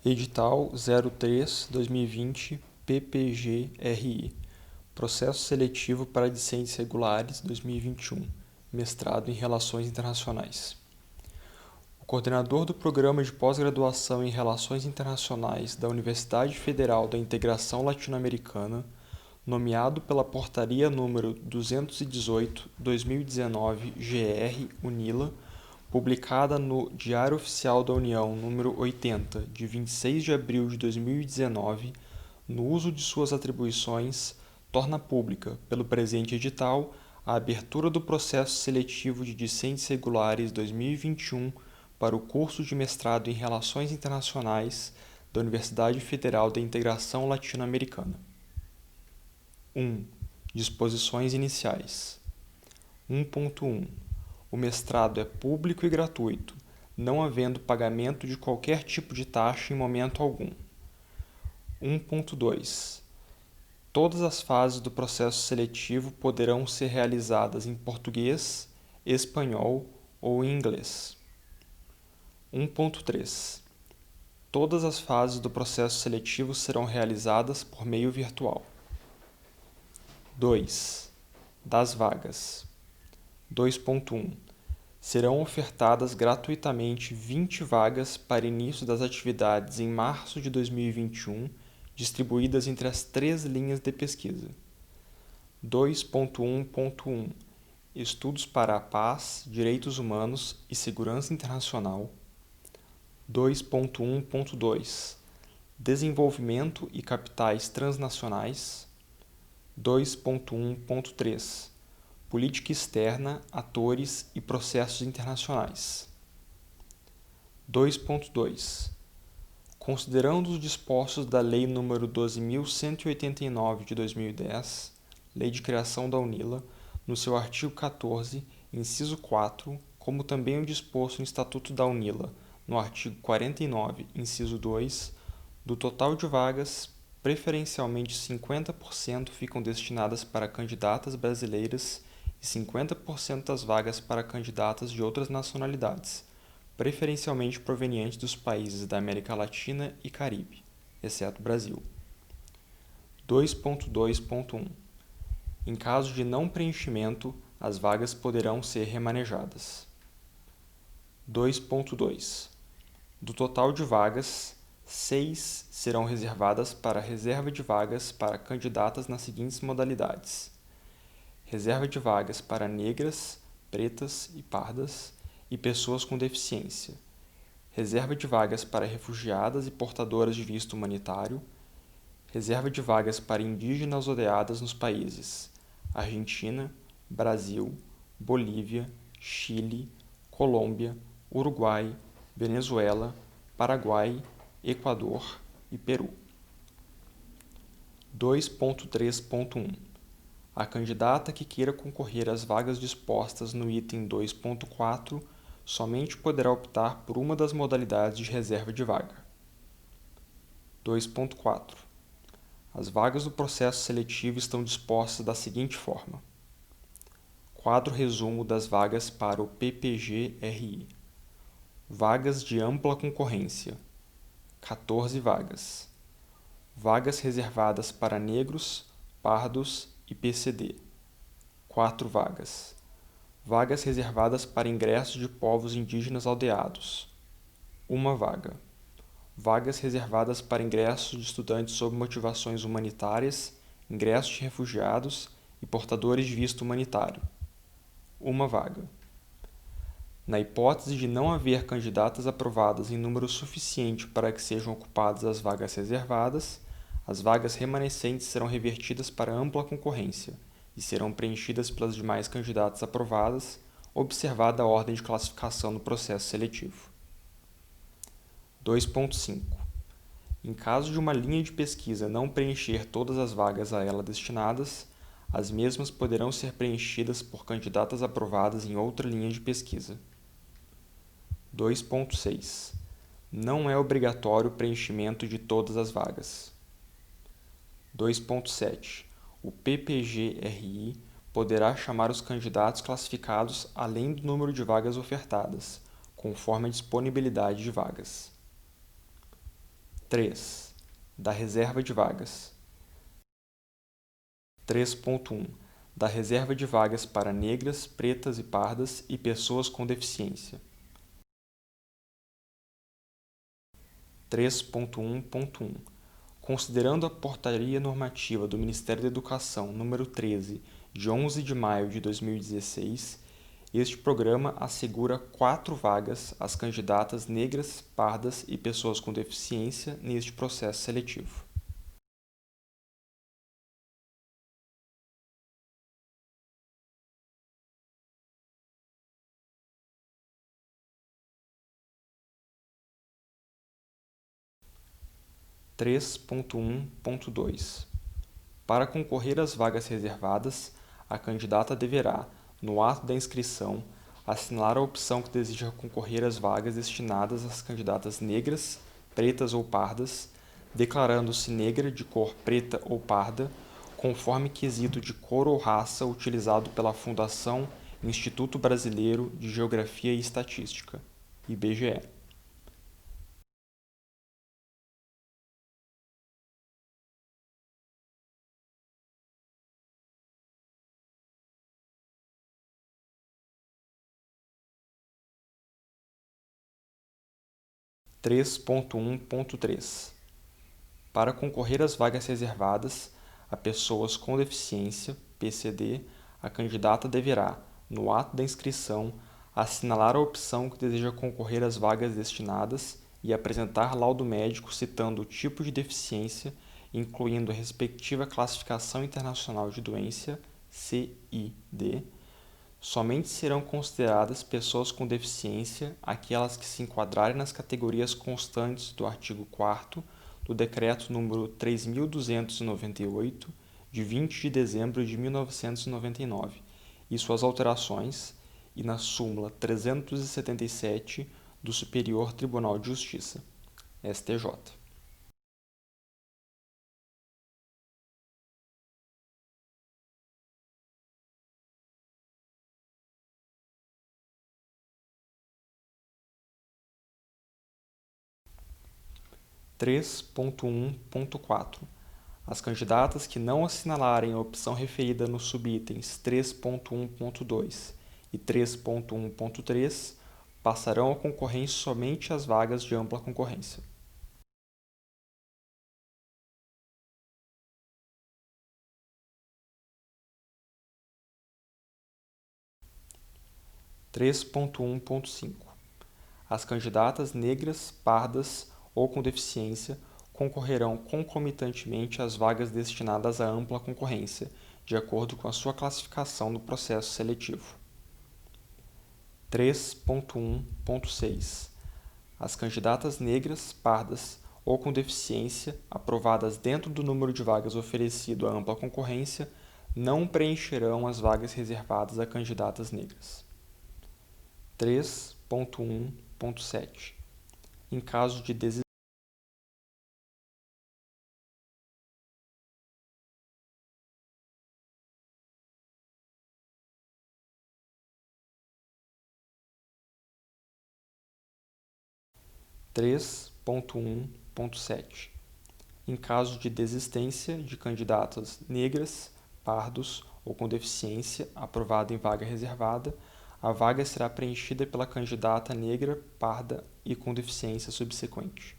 Edital 03/2020 PPG-RI. Processo seletivo para discentes regulares 2021. Mestrado em Relações Internacionais. O coordenador do Programa de Pós-Graduação em Relações Internacionais da Universidade Federal da Integração Latino-Americana, nomeado pela Portaria número 218/2019-GR-UNILA, publicada no Diário Oficial da União número 80, de 26 de abril de 2019, no uso de suas atribuições, torna pública, pelo presente edital, a abertura do processo seletivo de discentes regulares 2021 para o curso de mestrado em Relações Internacionais da Universidade Federal da Integração Latino-Americana. 1. Disposições iniciais. 1.1. O mestrado é público e gratuito, não havendo pagamento de qualquer tipo de taxa em momento algum. 1.2. Todas as fases do processo seletivo poderão ser realizadas em português, espanhol ou em inglês. 1.3. Todas as fases do processo seletivo serão realizadas por meio virtual. 2. Das vagas. 2.1. Serão ofertadas gratuitamente 20 vagas para início das atividades em março de 2021, distribuídas entre as 3 linhas de pesquisa. 2.1.1. Estudos para a paz, direitos humanos e segurança internacional. 2.1.2. Desenvolvimento e capitais transnacionais. 2.1.3. Política externa, atores e processos internacionais. 2.2. Considerando os dispostos da Lei nº 12.189 de 2010, Lei de Criação da UNILA, no seu artigo 14, inciso 4, como também o disposto no Estatuto da UNILA, no artigo 49, inciso 2, do total de vagas, preferencialmente 50% ficam destinadas para candidatas brasileiras e 50% das vagas para candidatas de outras nacionalidades, preferencialmente provenientes dos países da América Latina e Caribe, exceto Brasil. 2.2.1. Em caso de não preenchimento, as vagas poderão ser remanejadas. 2.2. Do total de vagas, 6 serão reservadas para reserva de vagas para candidatas nas seguintes modalidades: reserva de vagas para negras, pretas e pardas e pessoas com deficiência, reserva de vagas para refugiadas e portadoras de visto humanitário, reserva de vagas para indígenas rodeadas nos países Argentina, Brasil, Bolívia, Chile, Colômbia, Uruguai, Venezuela, Paraguai, Equador e Peru. 2.3.1. A candidata que queira concorrer às vagas dispostas no item 2.4 somente poderá optar por uma das modalidades de reserva de vaga. 2.4. As vagas do processo seletivo estão dispostas da seguinte forma: quadro resumo das vagas para o PPG-RI. Vagas de ampla concorrência, 14 vagas. Vagas reservadas para negros, pardos e PCD, 4 vagas. Vagas reservadas para ingresso de povos indígenas aldeados, 1 vaga. Vagas reservadas para ingresso de estudantes sob motivações humanitárias, ingresso de refugiados e portadores de visto humanitário, 1 vaga. Na hipótese de não haver candidatas aprovadas em número suficiente para que sejam ocupadas as vagas reservadas, as vagas remanescentes serão revertidas para ampla concorrência e serão preenchidas pelas demais candidatas aprovadas, observada a ordem de classificação do processo seletivo. 2.5. Em caso de uma linha de pesquisa não preencher todas as vagas a ela destinadas, as mesmas poderão ser preenchidas por candidatas aprovadas em outra linha de pesquisa. 2.6. Não é obrigatório o preenchimento de todas as vagas. 2.7. O PPG-RI poderá chamar os candidatos classificados além do número de vagas ofertadas, conforme a disponibilidade de vagas. 3. Da reserva de vagas. 3.1. Da reserva de vagas para negras, pretas e pardas e pessoas com deficiência. 3.1.1. Considerando a Portaria Normativa do Ministério da Educação nº 13, de 11 de maio de 2016, este programa assegura 4 vagas às candidatas negras, pardas e pessoas com deficiência neste processo seletivo. Três ponto 1.2. Para concorrer às vagas reservadas, a candidata deverá, no ato da inscrição, assinalar a opção que deseja concorrer às vagas destinadas às candidatas negras, pretas ou pardas, declarando-se negra de cor preta ou parda, conforme quesito de cor ou raça utilizado pela Fundação Instituto Brasileiro de Geografia e Estatística, IBGE. 3.1.3. Para concorrer às vagas reservadas a pessoas com deficiência, PCD, a candidata deverá, no ato da inscrição, assinalar a opção que deseja concorrer às vagas destinadas e apresentar laudo médico citando o tipo de deficiência, incluindo a respectiva classificação internacional de doença, CID. Somente serão consideradas pessoas com deficiência aquelas que se enquadrarem nas categorias constantes do artigo 4º do Decreto nº 3.298, de 20 de dezembro de 1999, e suas alterações, e na súmula 377 do Superior Tribunal de Justiça, STJ. 3.1.4. As candidatas que não assinalarem a opção referida nos subitens 3.1.2 e 3.1.3 passarão a concorrência somente às vagas de ampla concorrência. 3.1.5. As candidatas negras, pardas ou com deficiência concorrerão concomitantemente às vagas destinadas à ampla concorrência, de acordo com a sua classificação no processo seletivo. 3.1.6. As candidatas negras, pardas ou com deficiência, aprovadas dentro do número de vagas oferecido à ampla concorrência, não preencherão as vagas reservadas a candidatas negras. 3.1.7. Em caso de desistência, 3.1.7. Em caso de desistência de candidatas negras, pardos ou com deficiência aprovada em vaga reservada, a vaga será preenchida pela candidata negra, parda e com deficiência subsequente.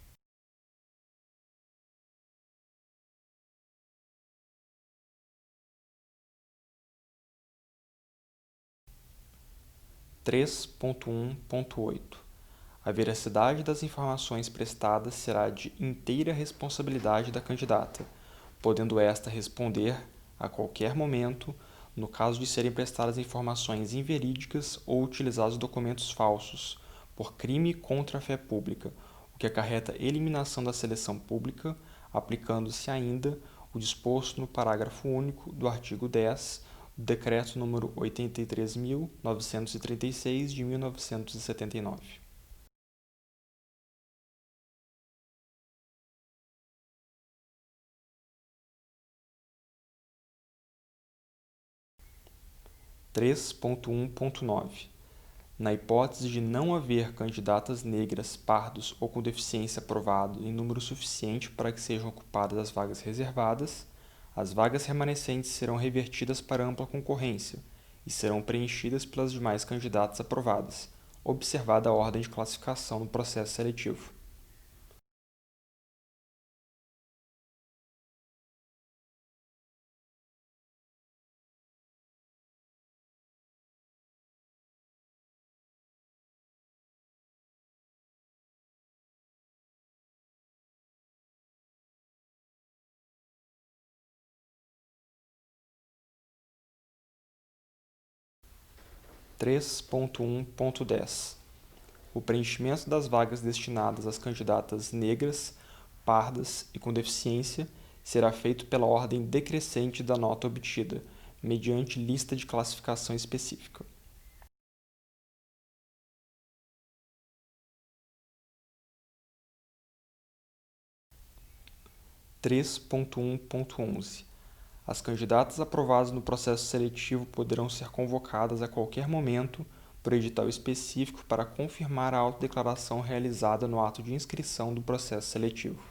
3.1.8. A veracidade das informações prestadas será de inteira responsabilidade da candidata, podendo esta responder, a qualquer momento, no caso de serem prestadas informações inverídicas ou utilizados documentos falsos, por crime contra a fé pública, o que acarreta eliminação da seleção pública, aplicando-se ainda o disposto no parágrafo único do artigo 10 do Decreto nº 83.936 de 1979. 3.1.9. Na hipótese de não haver candidatas negras, pardos ou com deficiência aprovado em número suficiente para que sejam ocupadas as vagas reservadas, as vagas remanescentes serão revertidas para ampla concorrência e serão preenchidas pelas demais candidatas aprovadas, observada a ordem de classificação no processo seletivo. Três ponto 1.10 O preenchimento das vagas destinadas às candidatas negras, pardas e com deficiência será feito pela ordem decrescente da nota obtida, mediante lista de classificação específica. Três ponto 1.11 As candidatas aprovadas no processo seletivo poderão ser convocadas a qualquer momento por edital específico para confirmar a autodeclaração realizada no ato de inscrição do processo seletivo.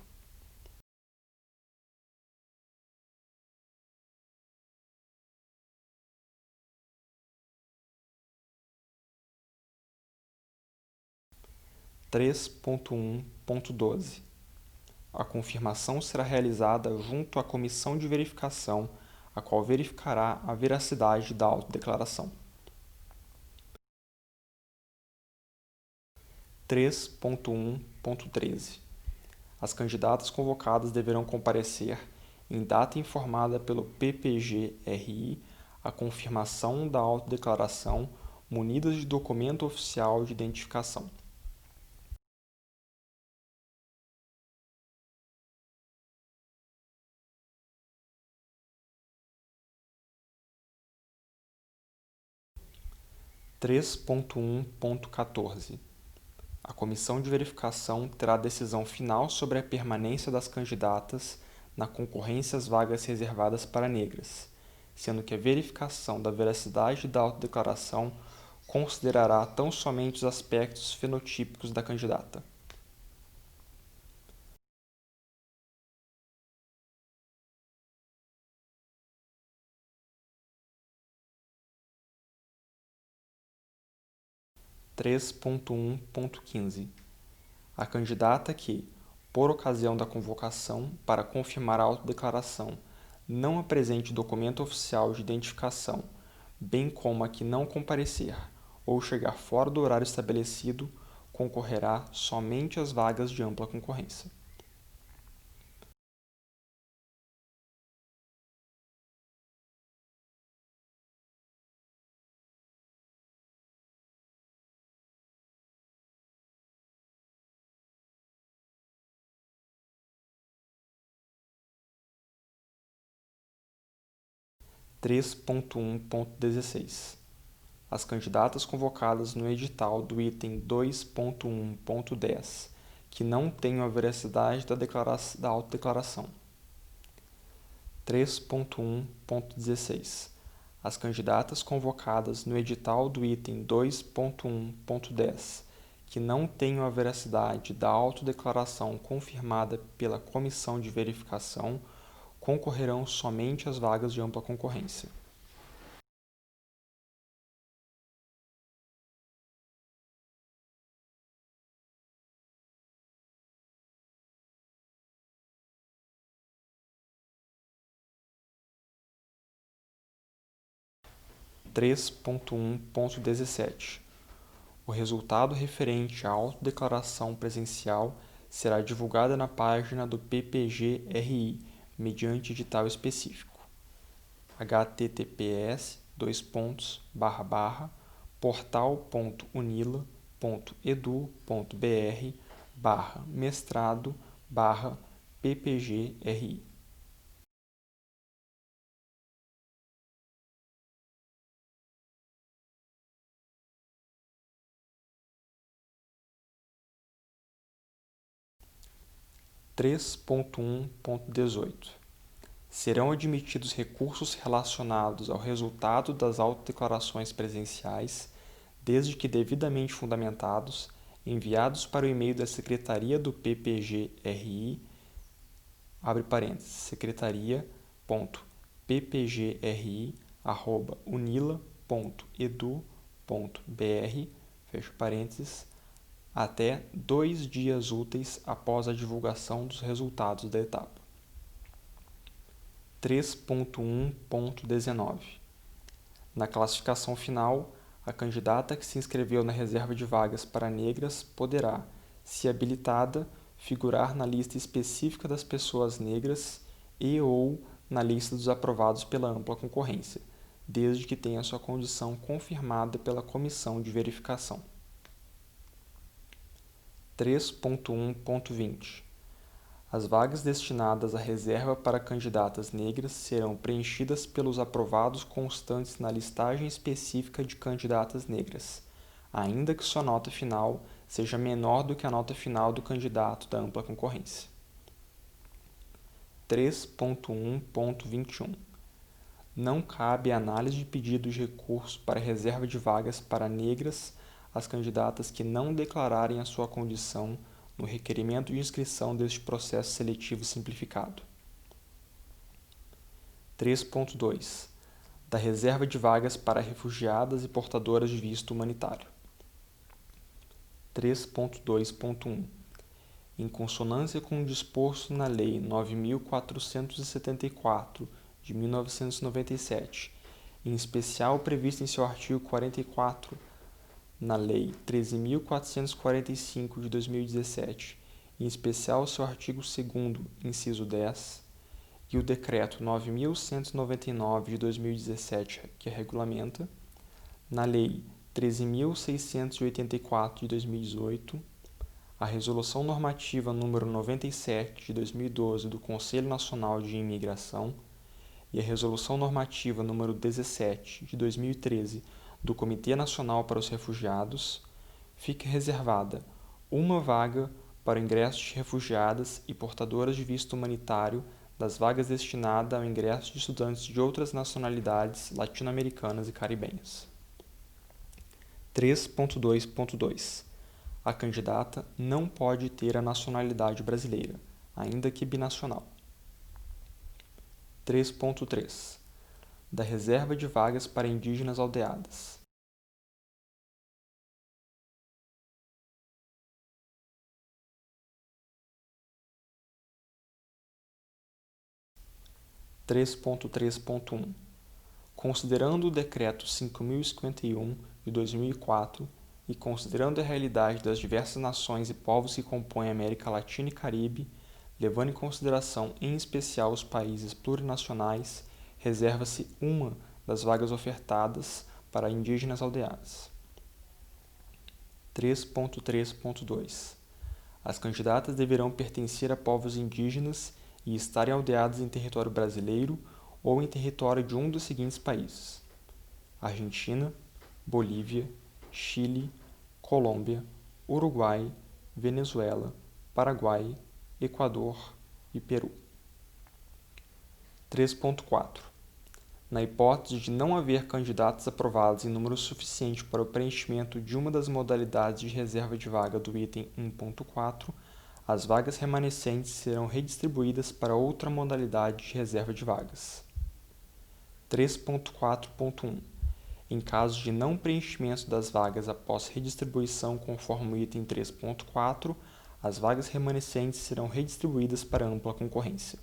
Três ponto 1.12 A confirmação será realizada junto à comissão de verificação, a qual verificará a veracidade da autodeclaração. 3.1.13 As candidatas convocadas deverão comparecer, em data informada pelo PPG-RI, à confirmação da autodeclaração, munidas de documento oficial de identificação. 3.1.14 A comissão de verificação terá decisão final sobre a permanência das candidatas na concorrência às vagas reservadas para negras, sendo que a verificação da veracidade da autodeclaração considerará tão somente os aspectos fenotípicos da candidata. Três ponto 1.15 A candidata que, por ocasião da convocação para confirmar a autodeclaração, não apresente documento oficial de identificação, bem como a que não comparecer ou chegar fora do horário estabelecido, concorrerá somente às vagas de ampla concorrência. Três ponto 1.16 As candidatas convocadas no edital do item 2.1.10, que não tenham a veracidade da autodeclaração. 3.1.16 As candidatas convocadas no edital do item 2.1.10, que não tenham a veracidade da autodeclaração confirmada pela comissão de verificação, concorrerão somente às vagas de ampla concorrência. Três ponto 1.17 O resultado referente à autodeclaração presencial será divulgado na página do PPG-RI, mediante edital específico. https://portal.unila.edu.br/mestrado/ppgri. Três ponto 1.18 Serão admitidos recursos relacionados ao resultado das autodeclarações presenciais, desde que devidamente fundamentados, enviados para o e-mail da Secretaria do PPGRI, abre parênteses, secretaria.ppgri@unila.edu.br, fecha parênteses, até 2 dias úteis após a divulgação dos resultados da etapa. 3.1.19 Na classificação final, a candidata que se inscreveu na reserva de vagas para negras poderá, se habilitada, figurar na lista específica das pessoas negras e/ou na lista dos aprovados pela ampla concorrência, desde que tenha sua condição confirmada pela comissão de verificação. 3.1.20 As vagas destinadas à reserva para candidatas negras serão preenchidas pelos aprovados constantes na listagem específica de candidatas negras, ainda que sua nota final seja menor do que a nota final do candidato da ampla concorrência. 3.1.21 Não cabe análise de pedido de recurso para reserva de vagas para negras as candidatas que não declararem a sua condição no requerimento de inscrição deste processo seletivo simplificado. 3.2 Da reserva de vagas para refugiadas e portadoras de visto humanitário. 3.2.1 Em consonância com o disposto na Lei 9.474, de 1997, em especial previsto em seu artigo 44, na Lei 13.445, de 2017, em especial seu artigo 2º, inciso 10, e o Decreto 9.199, de 2017, que regulamenta, na Lei 13.684, de 2018, a Resolução Normativa nº 97, de 2012, do Conselho Nacional de Imigração e a Resolução Normativa nº 17, de 2013, do Comitê Nacional para os Refugiados, fica reservada uma vaga para o ingresso de refugiadas e portadoras de visto humanitário das vagas destinadas ao ingresso de estudantes de outras nacionalidades latino-americanas e caribenhas. 3.2.2 A candidata não pode ter a nacionalidade brasileira, ainda que binacional. 3.3 Da reserva de vagas para indígenas aldeadas. 3.3.1 Considerando o Decreto 5.051, de 2004, e considerando a realidade das diversas nações e povos que compõem a América Latina e Caribe, levando em consideração em especial os países plurinacionais, reserva-se uma das vagas ofertadas para indígenas aldeadas. 3.3.2 As candidatas deverão pertencer a povos indígenas e estarem aldeadas em território brasileiro ou em território de um dos seguintes países: Argentina, Bolívia, Chile, Colômbia, Uruguai, Venezuela, Paraguai, Equador e Peru. 3.4 Na hipótese de não haver candidatos aprovados em número suficiente para o preenchimento de uma das modalidades de reserva de vaga do item 1.4, as vagas remanescentes serão redistribuídas para outra modalidade de reserva de vagas. 3.4.1 Em caso de não preenchimento das vagas após redistribuição conforme o item 3.4, as vagas remanescentes serão redistribuídas para ampla concorrência.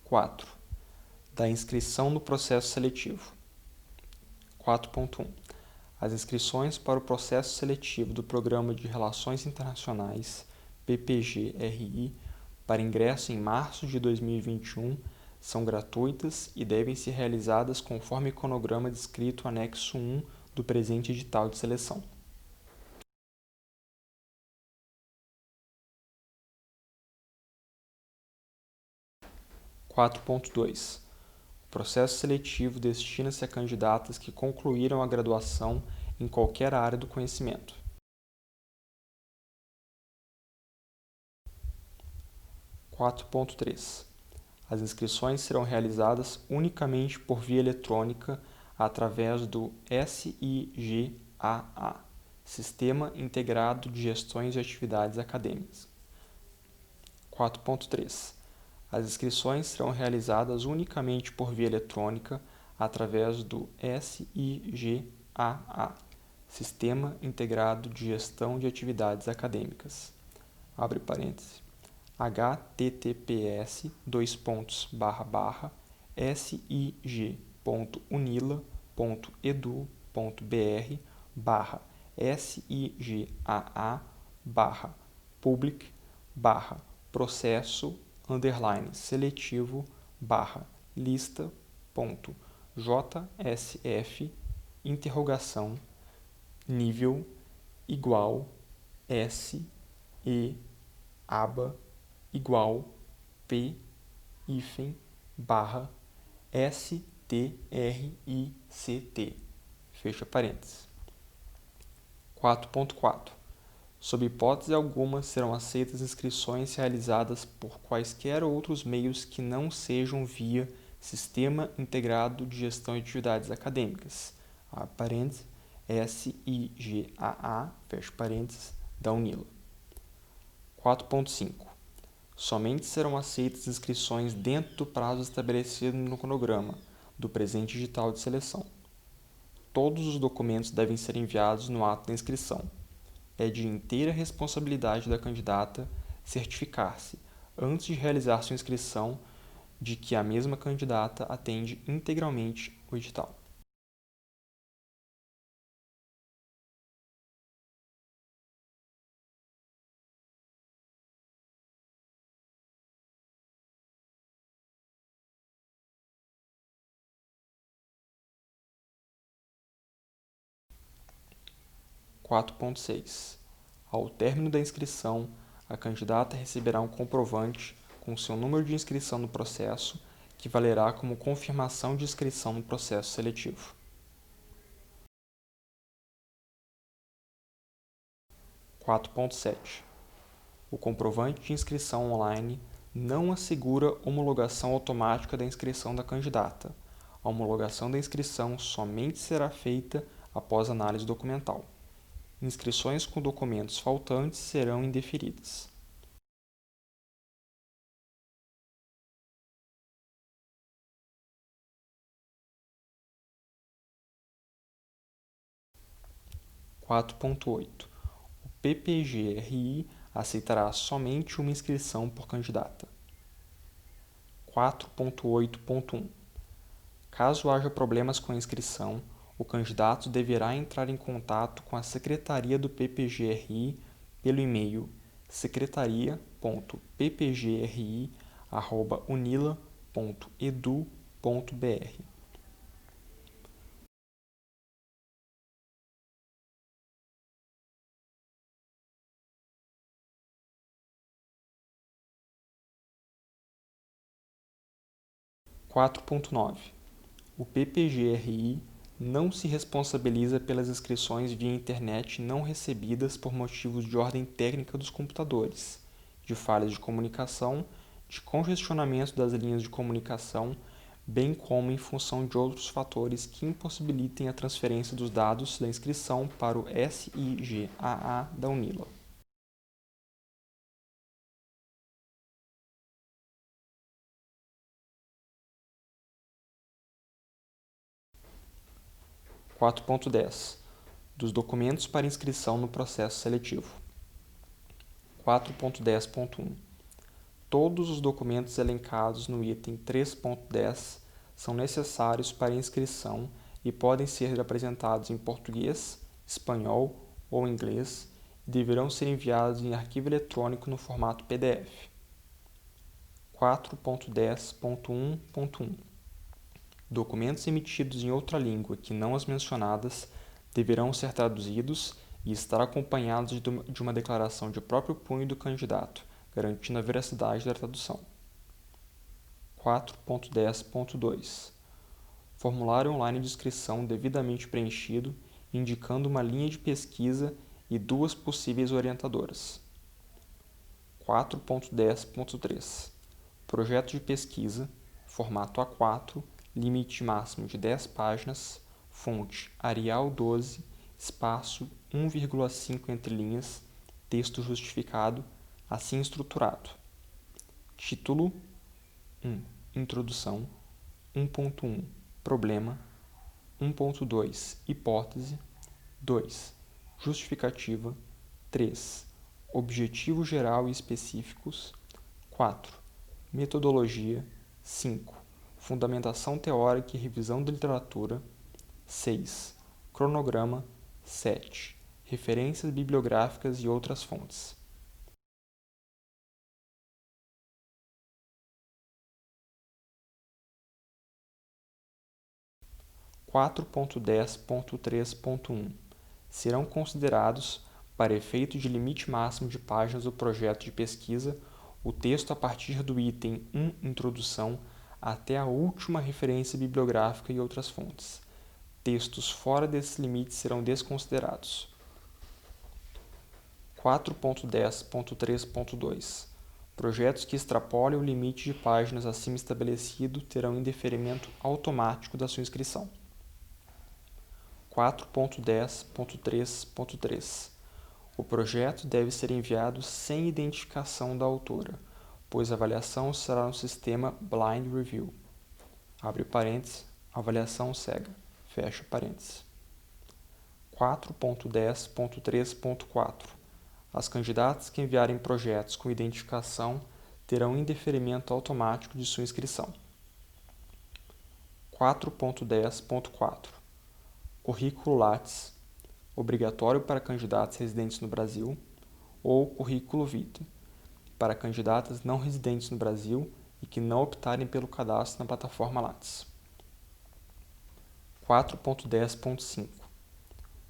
4. Da inscrição no processo seletivo. 4.1. As inscrições para o processo seletivo do Programa de Relações Internacionais, PPG-RI, para ingresso em março de 2021, são gratuitas e devem ser realizadas conforme o cronograma descrito no anexo 1 do presente edital de seleção. 4.2. O processo seletivo destina-se a candidatas que concluíram a graduação em qualquer área do conhecimento. 4.3. As inscrições serão realizadas unicamente por via eletrônica através do SIGAA, Sistema Integrado de Gestões de Atividades Acadêmicas. 4.3. As inscrições serão realizadas unicamente por via eletrônica através do SIGAA, Sistema Integrado de Gestão de Atividades Acadêmicas. Abre parênteses. hig.unila.edu.br/SIGAA/public/processo_seletivo/lista.jsf nível @P STRICT. Fecha parênteses. 4.4. Sob hipótese alguma, serão aceitas inscrições realizadas por quaisquer outros meios que não sejam via Sistema Integrado de Gestão de Atividades Acadêmicas, abre parênteses, SIGAA, fecha parênteses, da UNILA. 4.5. Somente serão aceitas inscrições dentro do prazo estabelecido no cronograma do presente edital de seleção. Todos os documentos devem ser enviados no ato da inscrição. É de inteira responsabilidade da candidata certificar-se, antes de realizar sua inscrição, de que a mesma candidata atende integralmente o edital. 4.6. Ao término da inscrição, a candidata receberá um comprovante com seu número de inscrição no processo, que valerá como confirmação de inscrição no processo seletivo. 4.7. O comprovante de inscrição online não assegura homologação automática da inscrição da candidata. A homologação da inscrição somente será feita após análise documental. Inscrições com documentos faltantes serão indeferidas. 4.8. O PPG-RI aceitará somente uma inscrição por candidata. 4.8.1. Caso haja problemas com a inscrição, o candidato deverá entrar em contato com a secretaria do PPG-RI pelo e-mail secretaria.ppgri@unila.edu.br. 4.9. O PPG-RI não se responsabiliza pelas inscrições via internet não recebidas por motivos de ordem técnica dos computadores, de falhas de comunicação, de congestionamento das linhas de comunicação, bem como em função de outros fatores que impossibilitem a transferência dos dados da inscrição para o SIGAA da UNILA. 4.10. Dos documentos para inscrição no processo seletivo. 4.10.1. Todos os documentos elencados no item 3.10 são necessários para inscrição e podem ser apresentados em português, espanhol ou inglês e deverão ser enviados em arquivo eletrônico no formato PDF. 4.10.1.1 Documentos emitidos em outra língua que não as mencionadas deverão ser traduzidos e estar acompanhados de uma declaração de próprio punho do candidato, garantindo a veracidade da tradução. 4.10.2 Formulário online de inscrição devidamente preenchido, indicando uma linha de pesquisa e duas possíveis orientadoras. 4.10.3 Projeto de pesquisa, formato A4, limite máximo de 10 páginas, fonte Arial 12, espaço 1,5 entre linhas, texto justificado, assim estruturado. Título 1. Introdução 1.1 Problema 1.2 Hipótese 2. Justificativa 3. Objetivo geral e específicos 4. Metodologia 5. Fundamentação teórica e revisão da literatura 6. Cronograma 7. Referências bibliográficas e outras fontes. 4.10.3.1 Serão considerados, para efeito de limite máximo de páginas do projeto de pesquisa, o texto a partir do item 1 Introdução até a última referência bibliográfica e outras fontes. Textos fora desses limites serão desconsiderados. 4.10.3.2 Projetos que extrapolem o limite de páginas acima estabelecido terão indeferimento automático da sua inscrição. 4.10.3.3 O projeto deve ser enviado sem identificação da autora, pois a avaliação será no sistema Blind Review. Abre parênteses, avaliação cega. Fecha parênteses. 4.10.3.4 As candidatas que enviarem projetos com identificação terão indeferimento automático de sua inscrição. 4.10.4 Currículo Lattes, obrigatório para candidatos residentes no Brasil, ou Currículo Vitae, para candidatas não residentes no Brasil e que não optarem pelo cadastro na plataforma Lattes. 4.10.5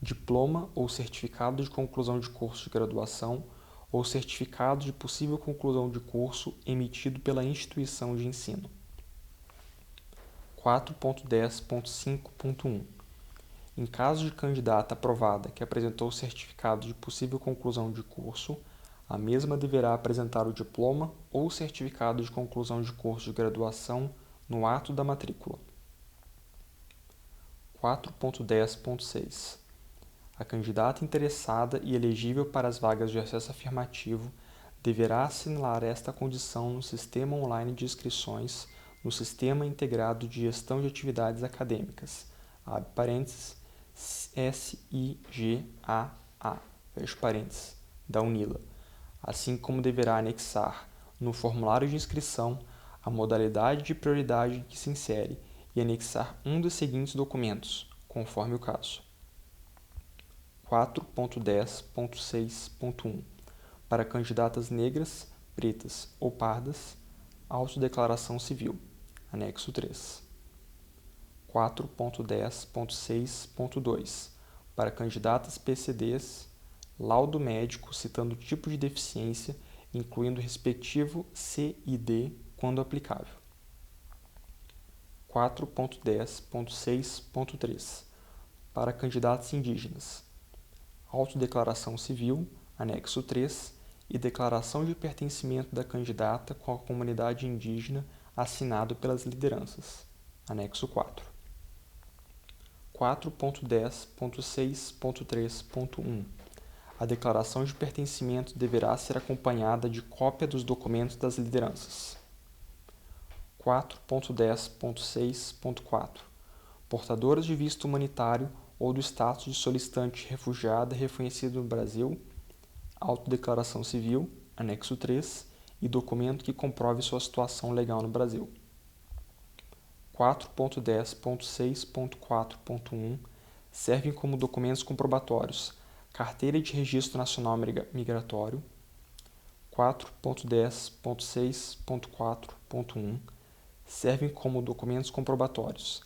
Diploma ou certificado de conclusão de curso de graduação ou certificado de possível conclusão de curso emitido pela instituição de ensino. 4.10.5.1 Em caso de candidata aprovada que apresentou o certificado de possível conclusão de curso, a mesma deverá apresentar o diploma ou certificado de conclusão de curso de graduação no ato da matrícula. 4.10.6 A candidata interessada e elegível para as vagas de acesso afirmativo deverá assinalar esta condição no Sistema Online de Inscrições no Sistema Integrado de Gestão de Atividades Acadêmicas, abre parênteses, SIGAA, fecha parênteses, da UNILA, assim como deverá anexar no formulário de inscrição a modalidade de prioridade em que se insere e anexar um dos seguintes documentos, conforme o caso. 4.10.6.1 Para candidatas negras, pretas ou pardas, autodeclaração civil, anexo 3. 4.10.6.2 Para candidatas PCDs, laudo médico citando o tipo de deficiência, incluindo o respectivo CID quando aplicável. 4.10.6.3 Para candidatos indígenas, autodeclaração civil, anexo 3, e declaração de pertencimento da candidata com a comunidade indígena assinado pelas lideranças, anexo 4. 4.10.6.3.1 A declaração de pertencimento deverá ser acompanhada de cópia dos documentos das lideranças. 4.10.6.4 Portadoras de visto humanitário ou do status de solicitante refugiada reconhecido no Brasil, autodeclaração civil, anexo 3, e documento que comprove sua situação legal no Brasil. 4.10.6.4.1 servem como documentos comprobatórios Carteira de Registro Nacional Migratório. 4.10.6.4.1 servem como documentos comprobatórios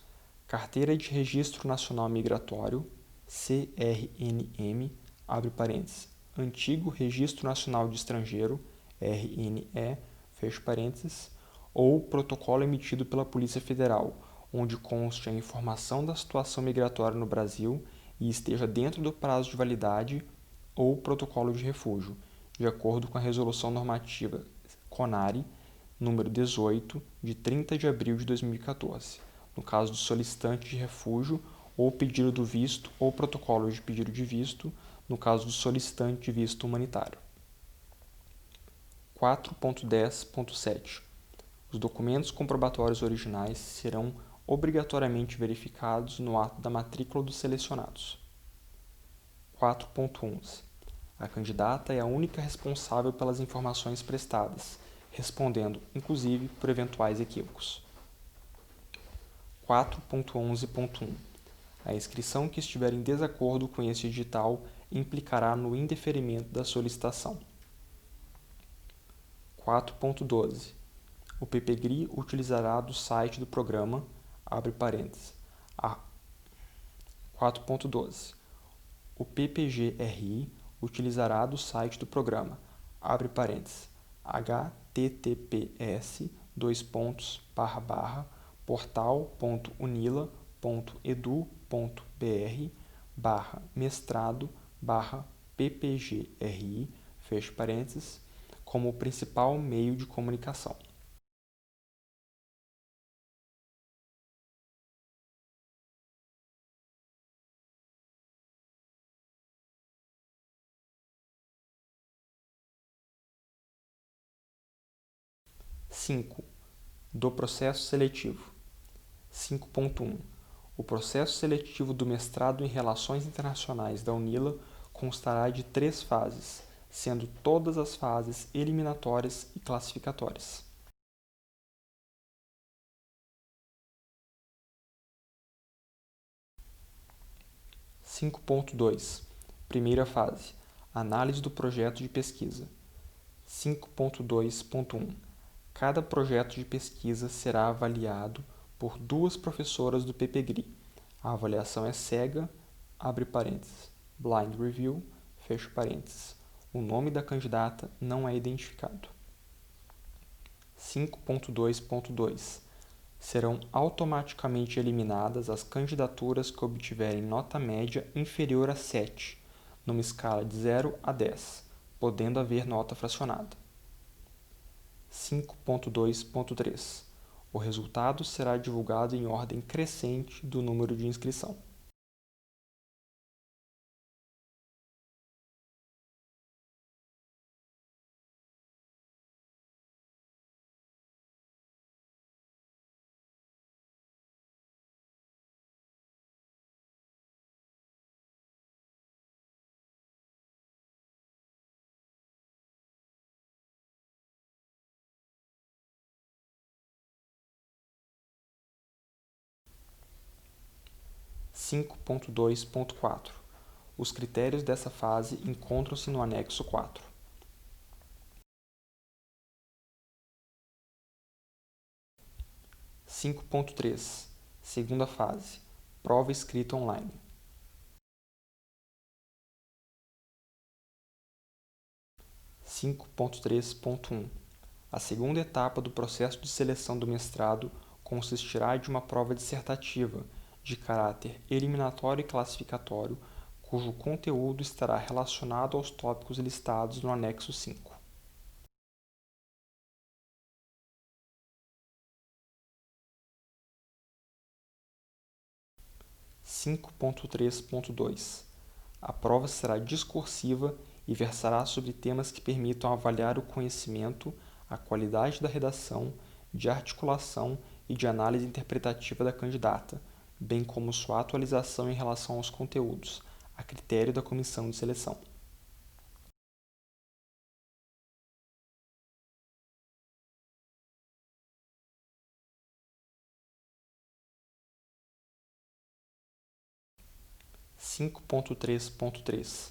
Carteira de Registro Nacional Migratório, CRNM, abre parênteses, Antigo Registro Nacional de Estrangeiro, RNE, fecha parênteses, ou protocolo emitido pela Polícia Federal, onde conste a informação da situação migratória no Brasil e esteja dentro do prazo de validade, ou protocolo de refúgio, de acordo com a Resolução Normativa CONARE, número 18, de 30 de abril de 2014, no caso do solicitante de refúgio, ou pedido do visto, ou protocolo de pedido de visto, no caso do solicitante de visto humanitário. 4.10.7 Os documentos comprobatórios originais serão obrigatoriamente verificados no ato da matrícula dos selecionados. 4.11 A candidata é a única responsável pelas informações prestadas, respondendo, inclusive, por eventuais equívocos. 4.11.1 A inscrição que estiver em desacordo com esse edital implicará no indeferimento da solicitação. 4.12 O PPGRI utilizará do site do programa, abre parênteses, 4.12 O PPGRI utilizará do site do programa, abre parênteses, https://portal.unila.edu.br/mestrado/ppgri, fecha parênteses, como o principal meio de comunicação. Do processo seletivo. 5.1 O processo seletivo do mestrado em Relações Internacionais da UNILA constará de 3 fases, sendo todas as fases eliminatórias e classificatórias. 5.2 Primeira fase. Análise do projeto de pesquisa. 5.2.1 Cada projeto de pesquisa será avaliado por 2 professoras do PPGRI. A avaliação é cega, abre parênteses, blind review, fecha parênteses. O nome da candidata não é identificado. 5.2.2 Serão automaticamente eliminadas as candidaturas que obtiverem nota média inferior a 7, numa escala de 0 a 10, podendo haver nota fracionada. 5.2.3 O resultado será divulgado em ordem crescente do número de inscrição. Cinco ponto 2.4 Os critérios dessa fase encontram-se no anexo 4. 5.3 Segunda fase. Prova escrita online. 5.3.1 A segunda etapa do processo de seleção do mestrado consistirá de uma prova dissertativa, de caráter eliminatório e classificatório, cujo conteúdo estará relacionado aos tópicos listados no anexo 5. 5.3.2 A prova será discursiva e versará sobre temas que permitam avaliar o conhecimento, a qualidade da redação, de articulação e de análise interpretativa da candidata, bem como sua atualização em relação aos conteúdos, a critério da comissão de seleção. 5.3.3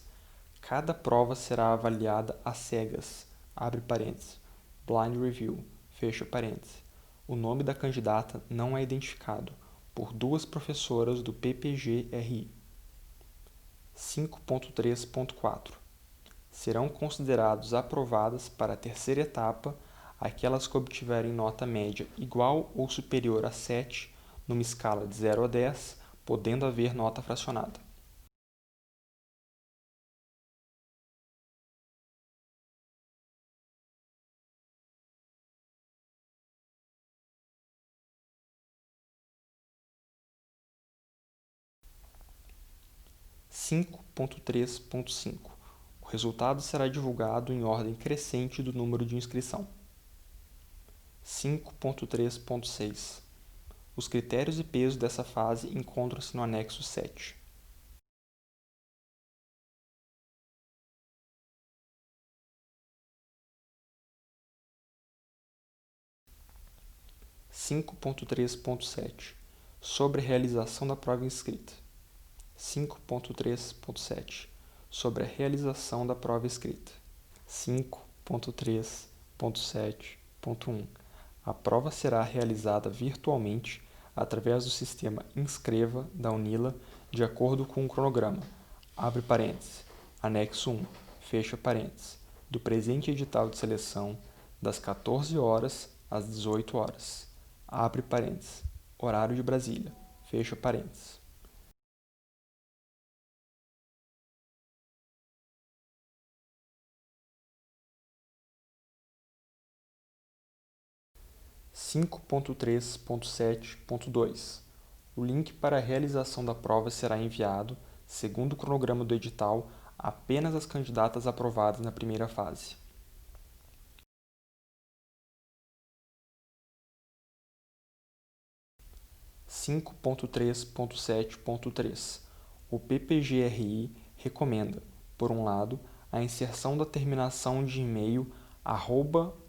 Cada prova será avaliada às cegas, abre parênteses, blind review, fecha parênteses. O nome da candidata não é identificado por duas professoras do PPG-RI. 5.3.4 Serão considerados aprovadas para a terceira etapa aquelas que obtiverem nota média igual ou superior a 7 numa escala de 0 a 10, podendo haver nota fracionada. 5.3.5 O resultado será divulgado em ordem crescente do número de inscrição. 5.3.6 Os critérios e peso dessa fase encontram-se no anexo 7. 5.3.7 Sobre a realização da prova escrita. 5.3.7 Sobre a realização da prova escrita. 5.3.7.1 A prova será realizada virtualmente através do sistema Inscreva da UNILA de acordo com o cronograma, abre parênteses, anexo 1, fecha parênteses, do presente edital de seleção, das 14 horas às 18 horas, abre parênteses, horário de Brasília, fecha parênteses. 5.3.7.2 O link para a realização da prova será enviado, segundo o cronograma do edital, apenas às candidatas aprovadas na primeira fase. 5.3.7.3 O PPG-RI recomenda, por um lado, a inserção da terminação de e-mail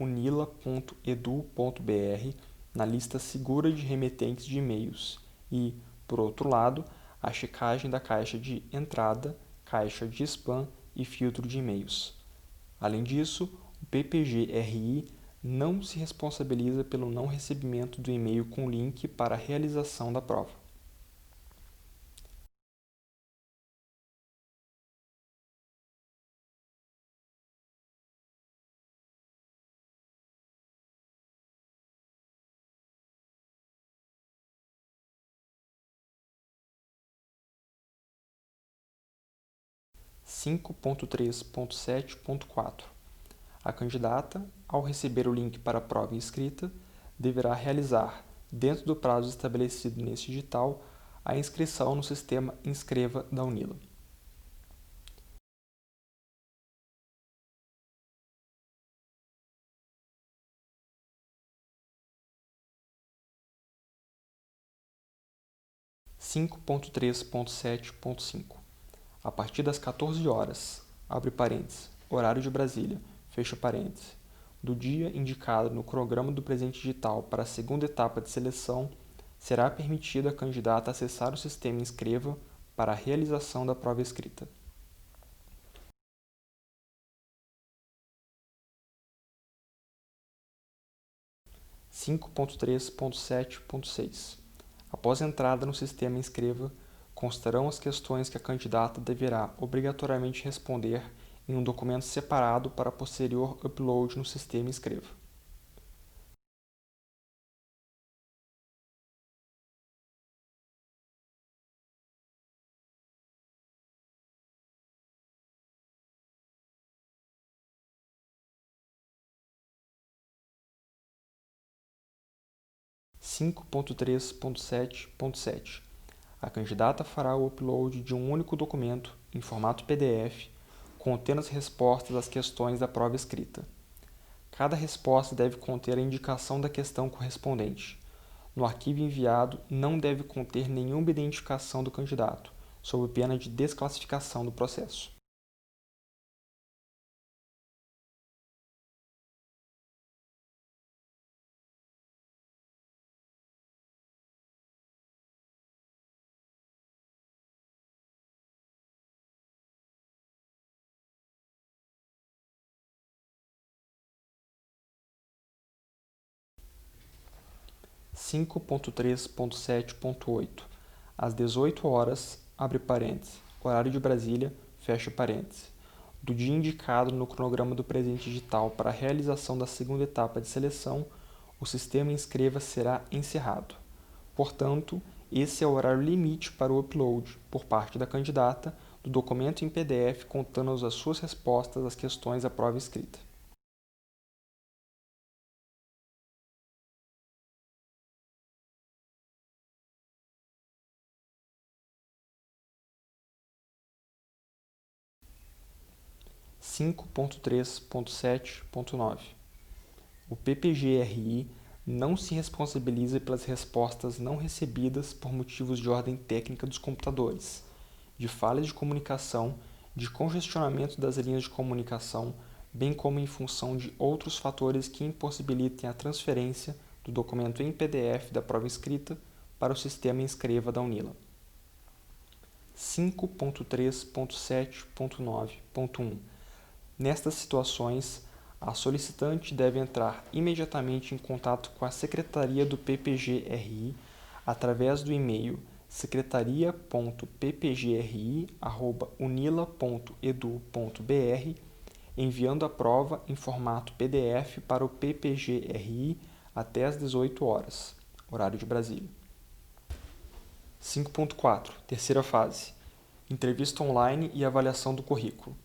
@unila.edu.br na lista segura de remetentes de e-mails e, por outro lado, a checagem da caixa de entrada, caixa de spam e filtro de e-mails. Além disso, o PPG-RI não se responsabiliza pelo não recebimento do e-mail com link para a realização da prova. Cinco ponto três ponto sete ponto quatro A candidata, ao receber o link para a prova escrita, deverá realizar, dentro do prazo estabelecido neste edital, a inscrição no sistema Inscreva da UNILA. 5.3.7.5 A partir das 14 horas, abre parênteses, horário de Brasília, fecha parênteses, do dia indicado no cronograma do presente edital para a segunda etapa de seleção, será permitido à candidata acessar o sistema Inscreva para a realização da prova escrita. 5.3.7.6 Após a entrada no sistema Inscreva, constarão as questões que a candidata deverá obrigatoriamente responder em um documento separado para posterior upload no sistema Inscreva. Cinco ponto três ponto sete A candidata fará o upload de um único documento, em formato PDF, contendo as respostas às questões da prova escrita. Cada resposta deve conter a indicação da questão correspondente. No arquivo enviado, não deve conter nenhuma identificação do candidato, sob pena de desclassificação do processo. 5.3.7.8, às 18 horas, abre parênteses, horário de Brasília, fecha parênteses, do dia indicado no cronograma do presente edital para a realização da segunda etapa de seleção, o sistema Inscreva será encerrado. Portanto, esse é o horário limite para o upload, por parte da candidata, do documento em PDF contando as suas respostas às questões da prova escrita. Cinco ponto 3.7.9. O PPG-RI não se responsabiliza pelas respostas não recebidas por motivos de ordem técnica dos computadores, de falhas de comunicação, de congestionamento das linhas de comunicação, bem como em função de outros fatores que impossibilitem a transferência do documento em PDF da prova escrita para o sistema Inscreva da UNILA. 5.3.7.9.1. Nestas situações, a solicitante deve entrar imediatamente em contato com a Secretaria do PPG-RI através do e-mail secretaria.ppgri@unila.edu.br, enviando a prova em formato PDF para o PPG-RI até às 18 horas, horário de Brasília. 5.4. Terceira fase. Entrevista online e avaliação do currículo.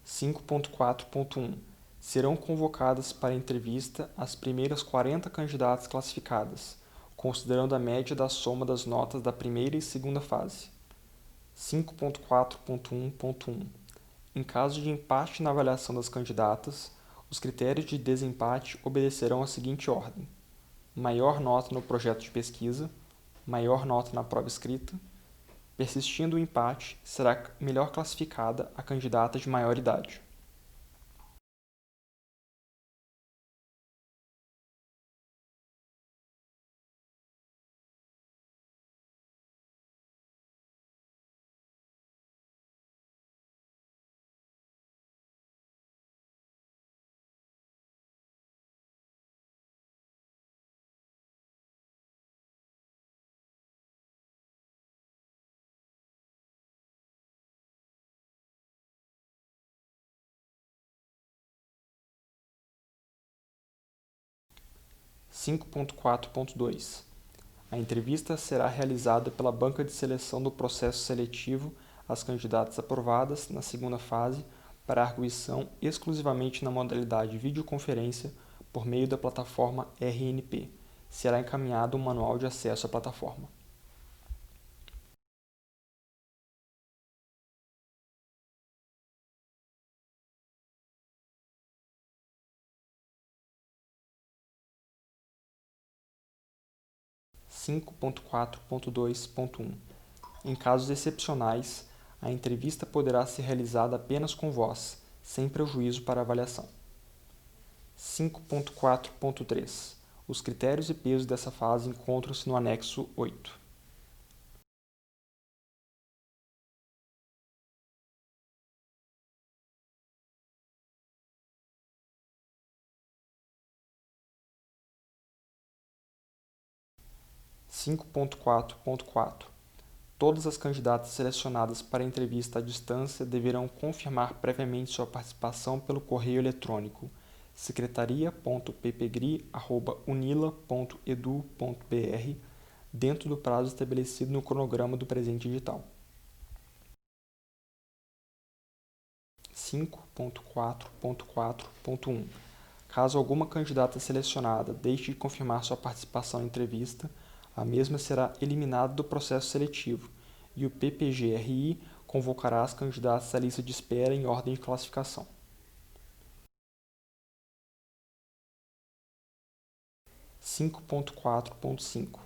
5.4.1. Serão convocadas para entrevista as primeiras 40 candidatas classificadas, considerando a média da soma das notas da primeira e segunda fase. 5.4.1.1. Em caso de empate na avaliação das candidatas, os critérios de desempate obedecerão à seguinte ordem: maior nota no projeto de pesquisa, maior nota na prova escrita. Persistindo o empate, será melhor classificada a candidata de maior idade. Cinco ponto 4.2. A entrevista será realizada pela banca de seleção do processo seletivo às candidatas aprovadas na segunda fase para arguição exclusivamente na modalidade videoconferência por meio da plataforma RNP. Será encaminhado um manual de acesso à plataforma. Cinco ponto 4.2.1. Em casos excepcionais, a entrevista poderá ser realizada apenas com voz, sem prejuízo para a avaliação. 5.4.3. Os critérios e pesos dessa fase encontram-se no anexo 8. Cinco ponto 4.4. Todas as candidatas selecionadas para a entrevista à distância deverão confirmar previamente sua participação pelo correio eletrônico secretaria.ppgri@unila.edu.br dentro do prazo estabelecido no cronograma do presente edital. 5.4.4.1. Caso alguma candidata selecionada deixe de confirmar sua participação na entrevista, a mesma será eliminada do processo seletivo e o PPG-RI convocará as candidatas à lista de espera em ordem de classificação. 5.4.5.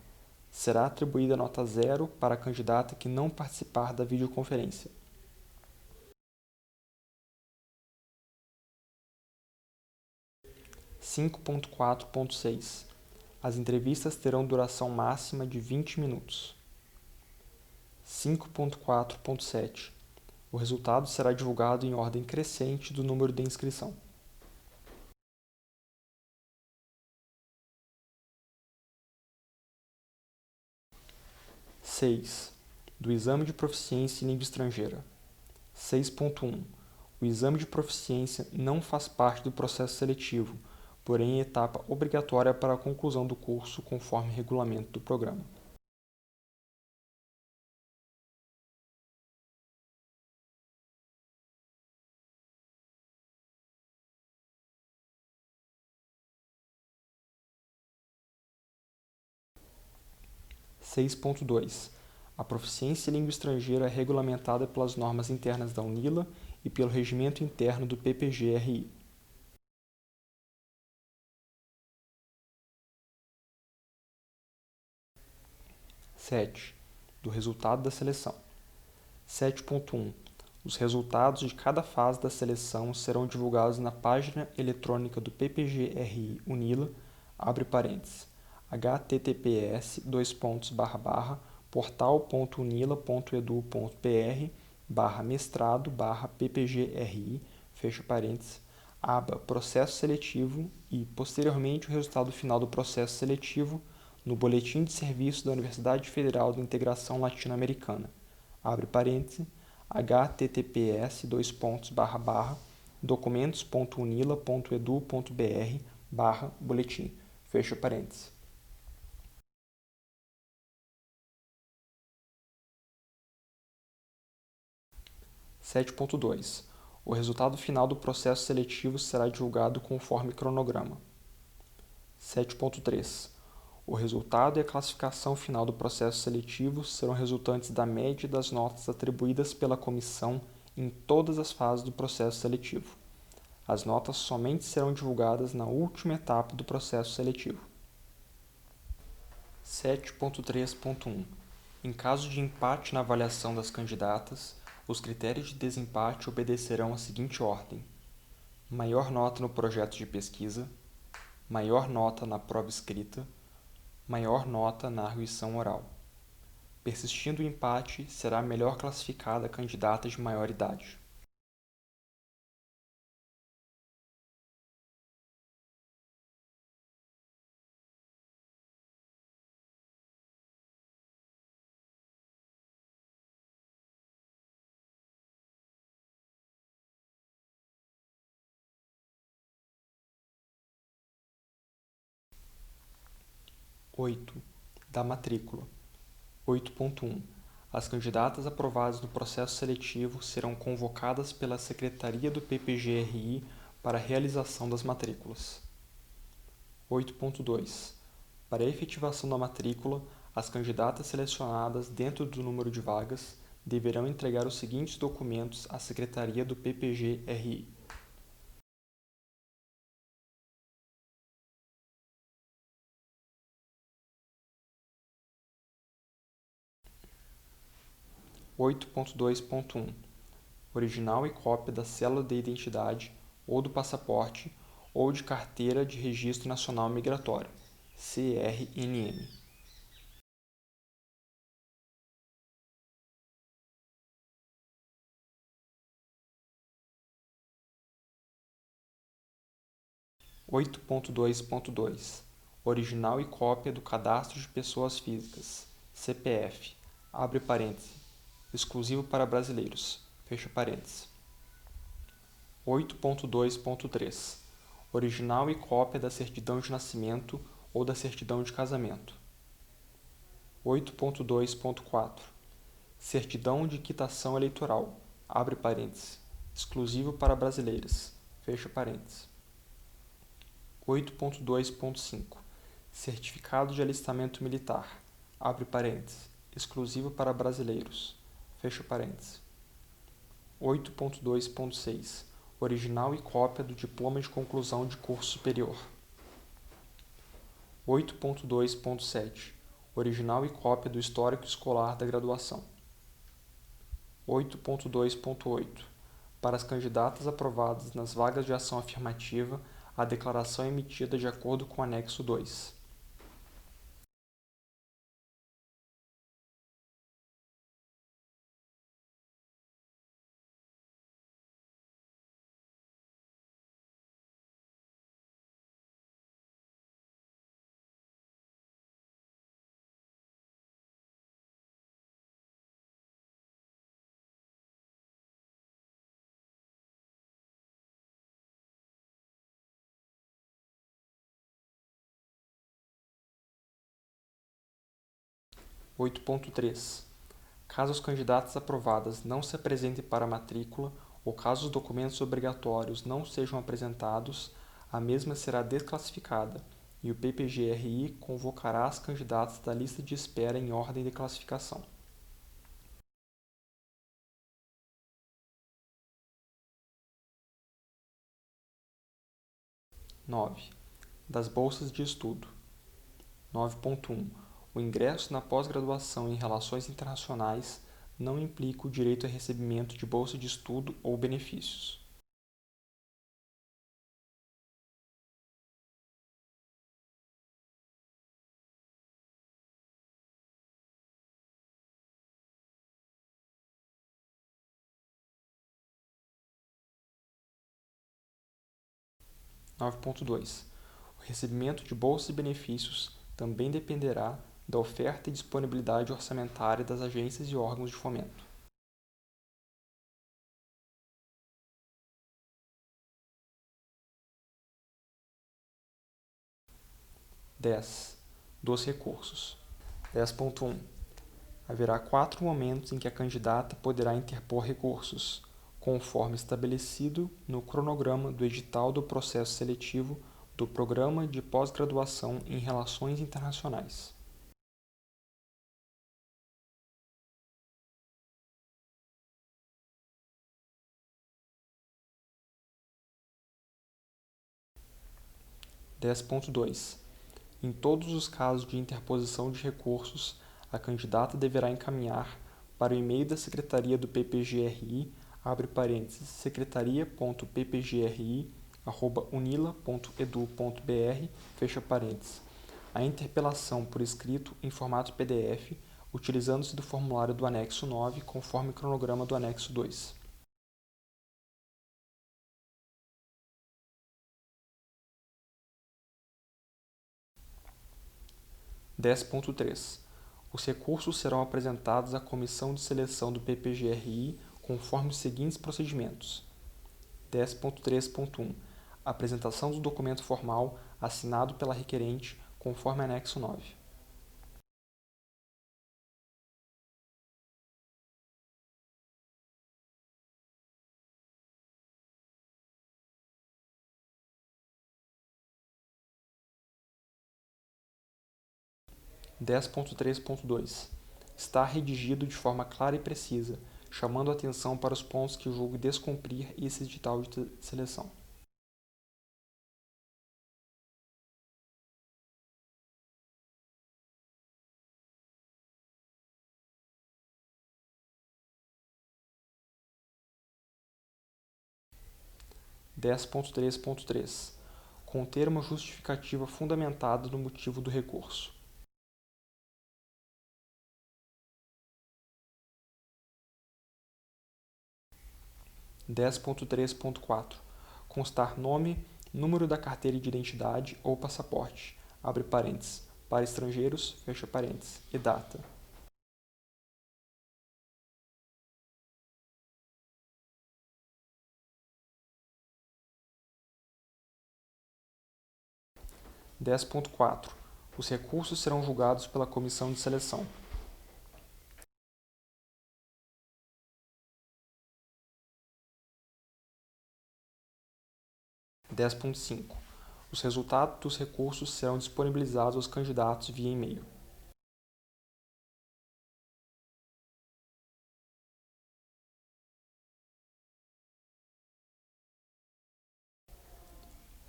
Será atribuída nota 0 para a candidata que não participar da videoconferência. 5.4.6. As entrevistas terão duração máxima de 20 minutos. 5.4.7. O resultado será divulgado em ordem crescente do número de inscrição. 6. Do exame de proficiência em língua estrangeira. 6.1. O exame de proficiência não faz parte do processo seletivo, porém é etapa obrigatória para a conclusão do curso conforme regulamento do programa. Seis ponto dois. A proficiência em língua estrangeira é regulamentada pelas normas internas da UNILA e pelo regimento interno do PPG-RI. 7. Do resultado da seleção. 7.1. Os resultados de cada fase da seleção serão divulgados na página eletrônica do PPG-RI UNILA, abre parênteses, https://portal.unila.edu.br/mestrado/ppgri, fecha parênteses, aba Processo Seletivo e, posteriormente, o resultado final do processo seletivo no Boletim de Serviço da Universidade Federal da Integração Latino-Americana, abre parênteses, https://documentos.unila.edu.br/boletim, fecha parênteses. 7.2. O resultado final do processo seletivo será divulgado conforme cronograma. 7.3. O resultado e a classificação final do processo seletivo serão resultantes da média das notas atribuídas pela comissão em todas as fases do processo seletivo. As notas somente serão divulgadas na última etapa do processo seletivo. 7.3.1. Em caso de empate na avaliação das candidatas, os critérios de desempate obedecerão à seguinte ordem: maior nota no projeto de pesquisa, maior nota na prova escrita, maior nota na arguição oral. Persistindo o empate, será melhor classificada a candidata de maior idade. Oito. Da matrícula. 8.1. As candidatas aprovadas no processo seletivo serão convocadas pela Secretaria do PPG-RI para a realização das matrículas. 8.2. Para a efetivação da matrícula, as candidatas selecionadas dentro do número de vagas deverão entregar os seguintes documentos à Secretaria do PPG-RI: oito ponto dois ponto um. Original e cópia da cédula de identidade ou do passaporte ou de carteira de registro nacional migratório, CRNM. 8.2.2. Original e cópia do Cadastro de Pessoas Físicas, CPF, abre parênteses, exclusivo para brasileiros, fecha parênteses. 8.2.3. Original e cópia da certidão de nascimento ou da certidão de casamento. 8.2.4. Certidão de quitação eleitoral, abre parênteses, exclusivo para brasileiras, fecha parênteses. 8.2.5. Certificado de alistamento militar, abre parênteses, exclusivo para brasileiros, fecha parênteses. 8.2.6. Original e cópia do diploma de conclusão de curso superior. 8.2.7. Original e cópia do histórico escolar da graduação. 8.2.8. Para as candidatas aprovadas nas vagas de ação afirmativa, a declaração emitida de acordo com o anexo 2. 8.3. Caso os candidatos aprovados não se apresentem para a matrícula ou caso os documentos obrigatórios não sejam apresentados, a mesma será desclassificada e o PPGRI convocará os candidatos da lista de espera em ordem de classificação. 9. Das bolsas de estudo. 9.1. O ingresso na pós-graduação em Relações Internacionais não implica o direito a recebimento de bolsa de estudo ou benefícios. 9.2. O recebimento de bolsa e benefícios também dependerá da oferta e disponibilidade orçamentária das agências e órgãos de fomento. 10. Dos recursos. 10.1. Haverá 4 momentos em que a candidata poderá interpor recursos, conforme estabelecido no cronograma do edital do processo seletivo do Programa de Pós-Graduação em Relações Internacionais. 10.2. Em todos os casos de interposição de recursos, a candidata deverá encaminhar para o e-mail da Secretaria do PPGRI, abre parênteses, secretaria.ppgri@unila.edu.br, fecha parênteses, a interpelação por escrito em formato PDF, utilizando-se do formulário do anexo 9, conforme o cronograma do anexo 2. 10.3. Os recursos serão apresentados à Comissão de Seleção do PPGRI conforme os seguintes procedimentos. 10.3.1. Apresentação do documento formal assinado pela requerente conforme anexo 9. 10.3.2. Está redigido de forma clara e precisa, chamando a atenção para os pontos que julgue descumprir esse edital de seleção. 10.3.3. Conter uma justificativa fundamentada no motivo do recurso. 10.3.4. Constar nome, número da carteira de identidade ou passaporte, abre parênteses, para estrangeiros, fecha parênteses, e data. 10.4. Os recursos serão julgados pela comissão de seleção. 10.5. Os resultados dos recursos serão disponibilizados aos candidatos via e-mail.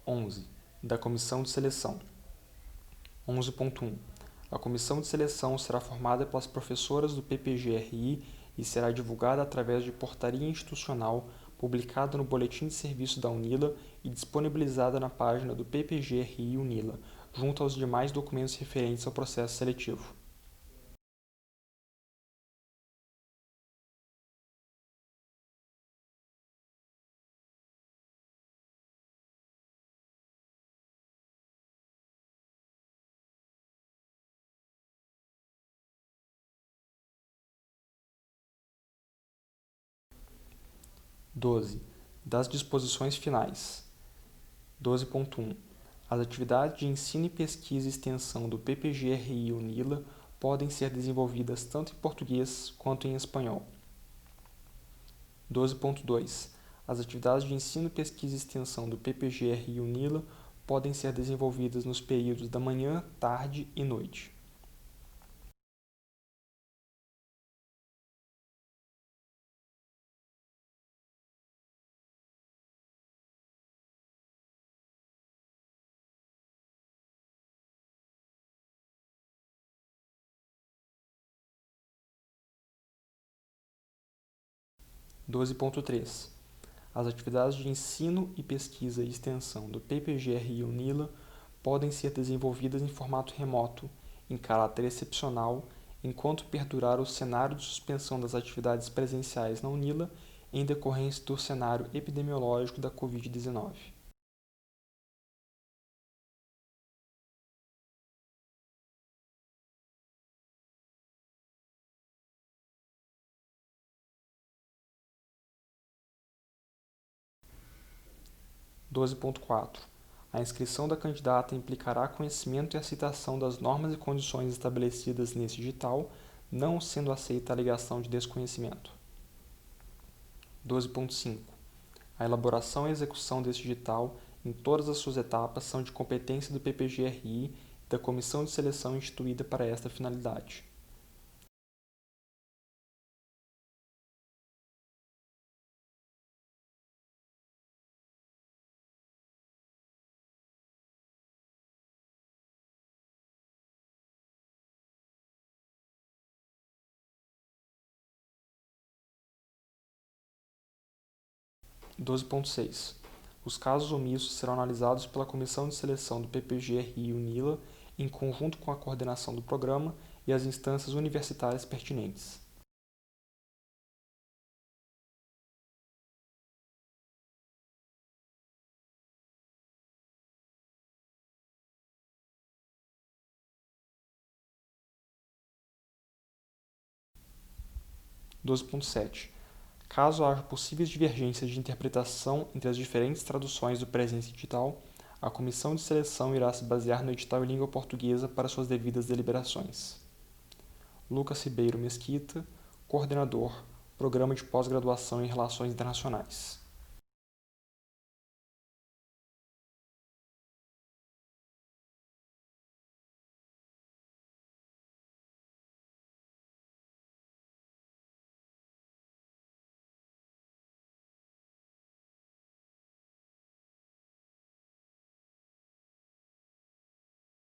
11. Da comissão de seleção. 11.1. A comissão de seleção será formada pelas professoras do PPGRI e será divulgada através de portaria institucional publicada no Boletim de Serviço da UNILA e disponibilizada na página do PPGRI UNILA, junto aos demais documentos referentes ao processo seletivo. 12. Das disposições finais. 12.1. As atividades de ensino e pesquisa e extensão do PPGRI UNILA podem ser desenvolvidas tanto em português quanto em espanhol. 12.2. As atividades de ensino, pesquisa e extensão do PPG-RI e UNILA podem ser desenvolvidas nos períodos da manhã, tarde e noite. 12.3. As atividades de ensino e pesquisa e extensão do PPG-RI e UNILA podem ser desenvolvidas em formato remoto, em caráter excepcional, enquanto perdurar o cenário de suspensão das atividades presenciais na UNILA em decorrência do cenário epidemiológico da Covid-19. 12.4. A inscrição da candidata implicará conhecimento e aceitação das normas e condições estabelecidas nesse edital, não sendo aceita a alegação de desconhecimento. 12.5. A elaboração e execução deste edital, em todas as suas etapas, são de competência do PPG-RI e da comissão de seleção instituída para esta finalidade. 12.6. Os casos omissos serão analisados pela comissão de seleção do PPG-RI e UNILA em conjunto com a coordenação do programa e as instâncias universitárias pertinentes. 12.7. Caso haja possíveis divergências de interpretação entre as diferentes traduções do presente edital, a comissão de seleção irá se basear no edital em língua portuguesa para suas devidas deliberações. Lucas Ribeiro Mesquita, coordenador, Programa de Pós-Graduação em Relações Internacionais.